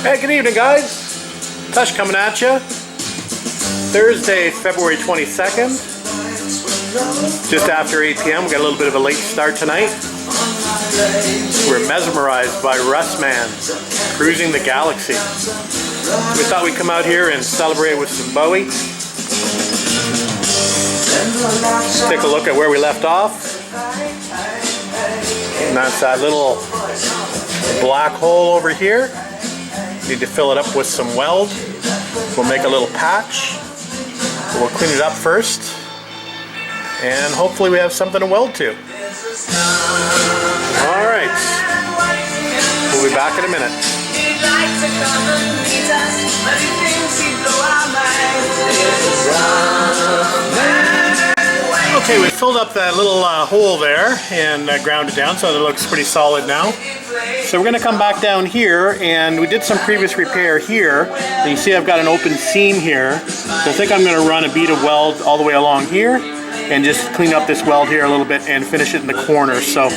Hey, good evening, guys. Tush coming at you. Thursday, February 22nd. Just after 8 p.m. We got a little bit of a late start tonight. We're mesmerized by Russman cruising the galaxy. We thought we'd come out here and celebrate with some Bowie. Take a look at where we left off. And that's that little black hole over here. Need to fill it up with some weld. We'll make a little patch. We'll clean it up first. And hopefully we have something to weld to. Alright. We'll be back in a minute. Okay, we filled up that little hole there and ground it down so it looks pretty solid now. So we're going to come back down here, and we did some previous repair here. And you see I've got an open seam here. So I think I'm going to run a bead of weld all the way along here and just clean up this weld here a little bit and finish it in the corner. So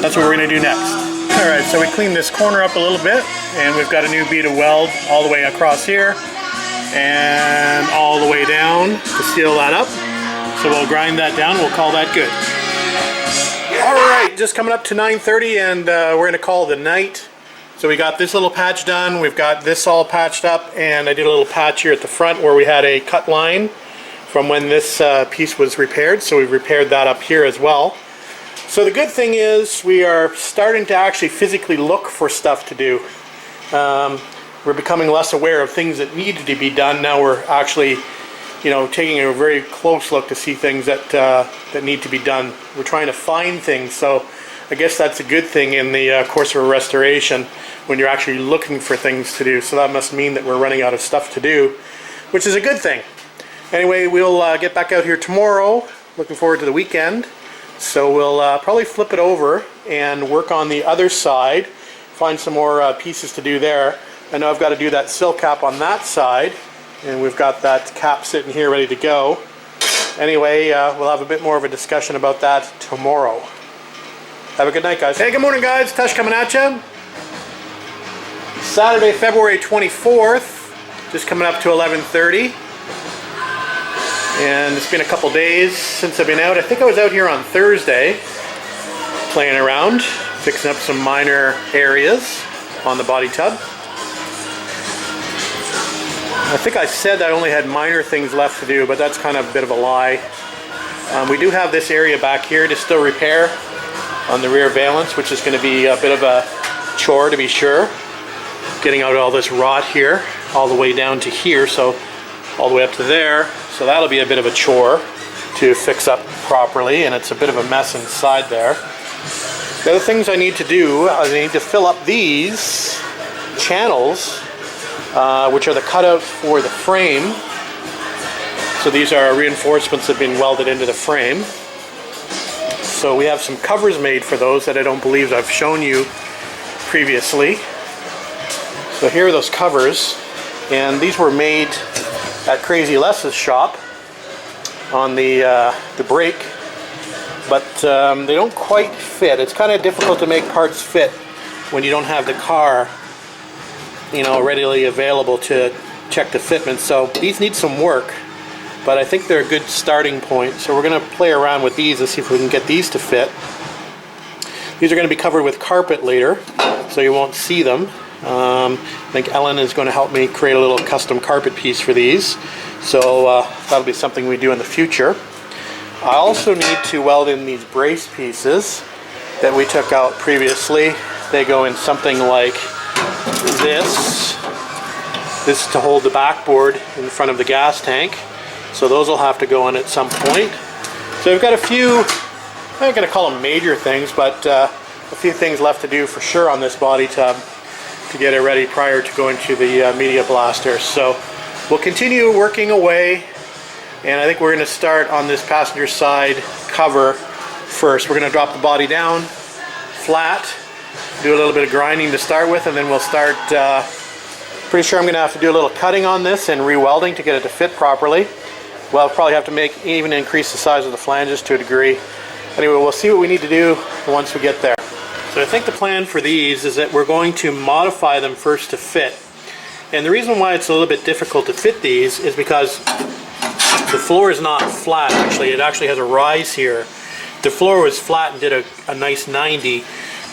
that's what we're going to do next. Alright, so we cleaned this corner up a little bit, and we've got a new bead of weld all the way across here and all the way down to seal that up. So we'll grind that down and we'll call that good. Alright, just coming up to 9:30, and we're going to call the night. So we got this little patch done, we've got this all patched up, and I did a little patch here at the front where we had a cut line from when this piece was repaired, so we've repaired that up here as well. So the good thing is we are starting to actually physically look for stuff to do. We're becoming less aware of things that needed to be done. Now we're actually, you know, taking a very close look to see things that that need to be done. We're trying to find things, so I guess that's a good thing in the course of a restoration when you're actually looking for things to do. So that must mean that we're running out of stuff to do, which is a good thing. Anyway, we'll get back out here tomorrow. Looking forward to the weekend. So we'll probably flip it over and work on the other side, find some more pieces to do there. I know I've got to do that sill cap on that side, and we've got that cap sitting here ready to go. Anyway, we'll have a bit more of a discussion about that tomorrow. Have a good night, guys. Hey, good morning, guys. Tush coming at you. Saturday, February 24th, just coming up to 11:30. And it's been a couple days since I've been out. I think I was out here on Thursday playing around, fixing up some minor areas on the body tub. I think I said I only had minor things left to do, but that's kind of a bit of a lie. We do have this area back here to still repair on the rear valance, which is going to be a bit of a chore to be sure. Getting out all this rot here, all the way down to here, so all the way up to there. So that'll be a bit of a chore to fix up properly, and it's a bit of a mess inside there. The other things I need to do, I need to fill up these channels, which are the cutouts for the frame. So these are reinforcements that have been welded into the frame. So we have some covers made for those that I don't believe I've shown you previously. So here are those covers, and these were made at Crazy Les's shop on the brake, but they don't quite fit. It's kind of difficult to make parts fit when you don't have the car, you know, readily available to check the fitment. So these need some work, but I think they're a good starting point. So we're going to play around with these and see if we can get these to fit. These are going to be covered with carpet later, so you won't see them. I think Ellen is going to help me create a little custom carpet piece for these, so that'll be something we do in the future. I also need to weld in these brace pieces that we took out previously. They go in something like this. This is to hold the backboard in front of the gas tank, so those will have to go in at some point. So we've got a few, I'm not going to call them major things, but a few things left to do for sure on this body tub to get it ready prior to going to the media blaster. So we'll continue working away, and I think we're going to start on this passenger side cover first. We're going to drop the body down flat, do a little bit of grinding to start with, and then we'll start, pretty sure I'm going to have to do a little cutting on this and re-welding to get it to fit properly. Well, I'll probably have to even increase the size of the flanges to a degree. Anyway, we'll see what we need to do once we get there. So I think the plan for these is that we're going to modify them first to fit. And the reason why it's a little bit difficult to fit these is because the floor is not flat actually. It actually has a rise here. If the floor was flat and did a nice 90,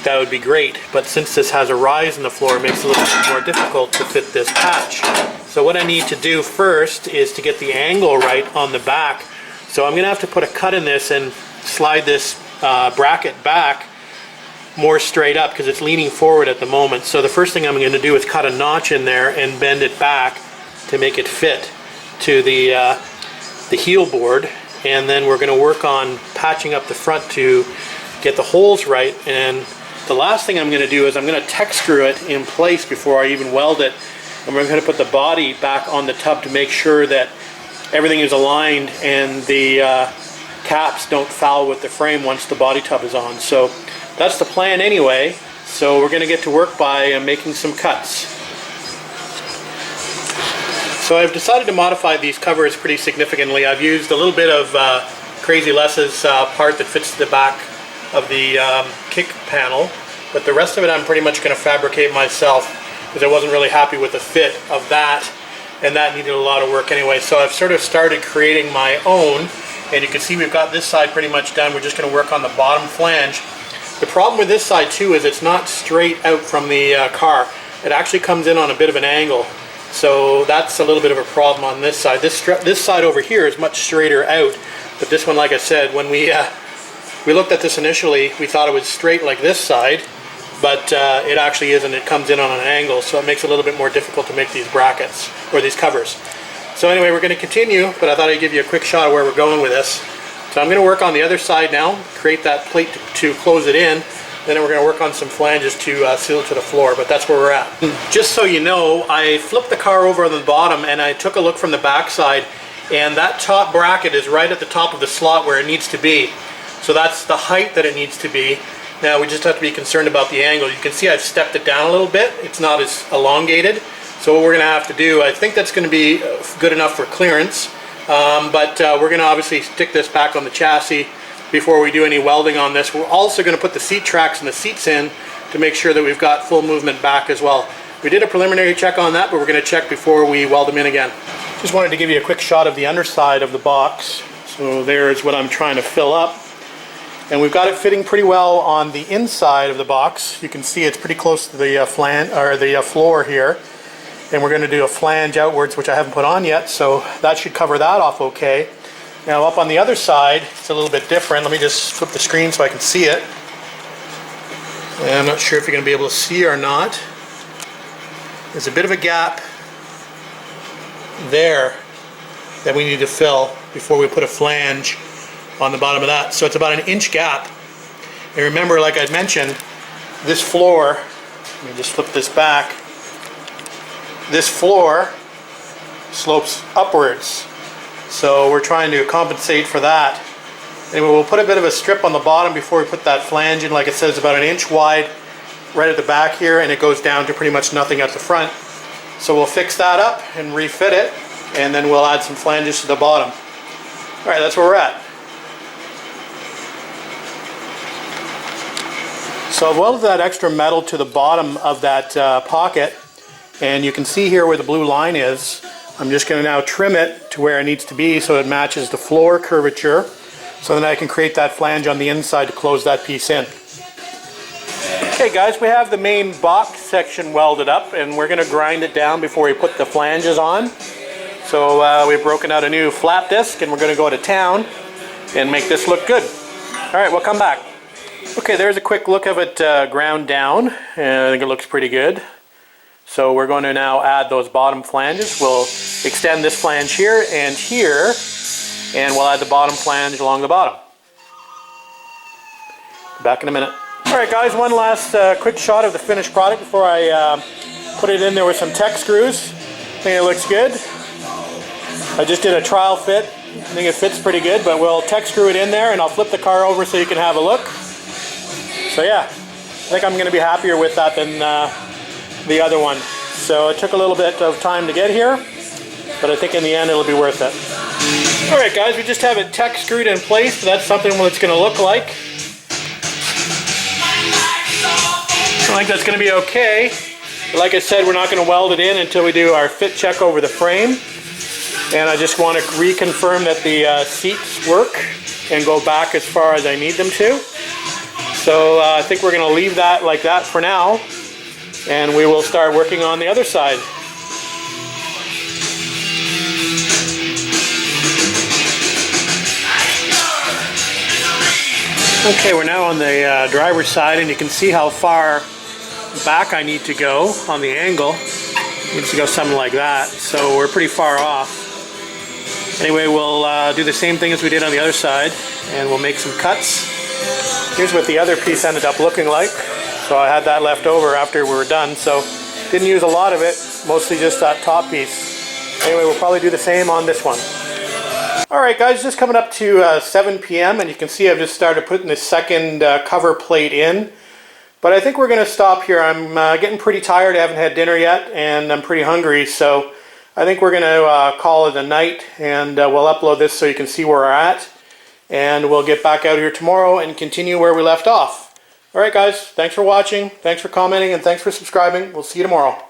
that would be great. But since this has a rise in the floor, it makes it a little bit more difficult to fit this patch. So what I need to do first is to get the angle right on the back. So I'm going to have to put a cut in this and slide this bracket back more straight up because it's leaning forward at the moment. So the first thing I'm going to do is cut a notch in there and bend it back to make it fit to the heel board, and then we're going to work on patching up the front to get the holes right. And the last thing I'm going to do is I'm going to Tech screw it in place before I even weld it, and we're going to put the body back on the tub to make sure that everything is aligned and the caps don't foul with the frame once the body tub is on. So that's the plan anyway. So we're going to get to work by making some cuts. So I've decided to modify these covers pretty significantly. I've used a little bit of Crazy Les's part that fits the back of the kick panel, but the rest of it I'm pretty much going to fabricate myself because I wasn't really happy with the fit of that, and that needed a lot of work anyway. So I've sort of started creating my own, and you can see we've got this side pretty much done. We're just going to work on the bottom flange. The problem with this side too is it's not straight out from the car. It actually comes in on a bit of an angle. So that's a little bit of a problem on this side. This side over here is much straighter out, but this one, like I said, when we looked at this initially, we thought it was straight like this side, but it actually isn't. It comes in on an angle, so it makes it a little bit more difficult to make these brackets, or these covers. So anyway, we're going to continue, but I thought I'd give you a quick shot of where we're going with this. So I'm going to work on the other side now, create that plate to close it in, then we're going to work on some flanges to seal it to the floor, but that's where we're at. Just so you know, I flipped the car over on the bottom and I took a look from the back side, and that top bracket is right at the top of the slot where it needs to be. So that's the height that it needs to be. Now we just have to be concerned about the angle. You can see I've stepped it down a little bit. It's not as elongated. So what we're going to have to do, I think that's going to be good enough for clearance, but we're going to obviously stick this back on the chassis before we do any welding on this. We're also going to put the seat tracks and the seats in to make sure that we've got full movement back as well. We did a preliminary check on that, but we're going to check before we weld them in again. Just wanted to give you a quick shot of the underside of the box. So there's what I'm trying to fill up. And we've got it fitting pretty well on the inside of the box. You can see it's pretty close to the floor here. And we're going to do a flange outwards, which I haven't put on yet, so that should cover that off okay. Now up on the other side, it's a little bit different. Let me just flip the screen so I can see it. And I'm not sure if you're going to be able to see or not. There's a bit of a gap there that we need to fill before we put a flange on the bottom of that. So it's about an inch gap. And remember, like I mentioned, this floor, let me just flip this back, this floor slopes upwards. So we're trying to compensate for that. Anyway, we'll put a bit of a strip on the bottom before we put that flange in. Like it says, about an inch wide right at the back here, and it goes down to pretty much nothing at the front. So we'll fix that up and refit it, and then we'll add some flanges to the bottom. All right, that's where we're at. So I've welded that extra metal to the bottom of that pocket, and you can see here where the blue line is. I'm just going to now trim it to where it needs to be so it matches the floor curvature, so then I can create that flange on the inside to close that piece in. Okay guys, we have the main box section welded up, and we're going to grind it down before we put the flanges on. So we've broken out a new flap disc, and we're going to go to town and make this look good. Alright, we'll come back. Okay, there's a quick look of it ground down, and I think it looks pretty good. So we're going to now add those bottom flanges. We'll extend this flange here, and we'll add the bottom flange along the bottom. Back in a minute. Alright guys, one last quick shot of the finished product before I put it in there with some Tech screws. I think it looks good. I just did a trial fit. I think it fits pretty good, but we'll Tech screw it in there, and I'll flip the car over so you can have a look. So yeah, I think I'm going to be happier with that than the other one. So it took a little bit of time to get here, but I think in the end it'll be worth it. Alright guys, we just have it Tech screwed in place. So that's something what it's going to look like. I think that's going to be okay. Like I said, we're not going to weld it in until we do our fit check over the frame. And I just want to reconfirm that the seats work and go back as far as I need them to. So I think we're going to leave that like that for now. And we will start working on the other side. Okay, we're now on the driver's side, and you can see how far back I need to go on the angle. It needs to go something like that, so we're pretty far off. Anyway, we'll do the same thing as we did on the other side, and we'll make some cuts. Here's what the other piece ended up looking like. So I had that left over after we were done, so didn't use a lot of it, mostly just that top piece. Anyway, we'll probably do the same on this one. Alright guys, just coming up to 7 p.m. and you can see I've just started putting this second cover plate in. But I think we're going to stop here. I'm getting pretty tired, I haven't had dinner yet, and I'm pretty hungry, so I think we're going to call it a night, and we'll upload this so you can see where we're at. And we'll get back out here tomorrow and continue where we left off. Alright guys, thanks for watching, thanks for commenting, and thanks for subscribing. We'll see you tomorrow.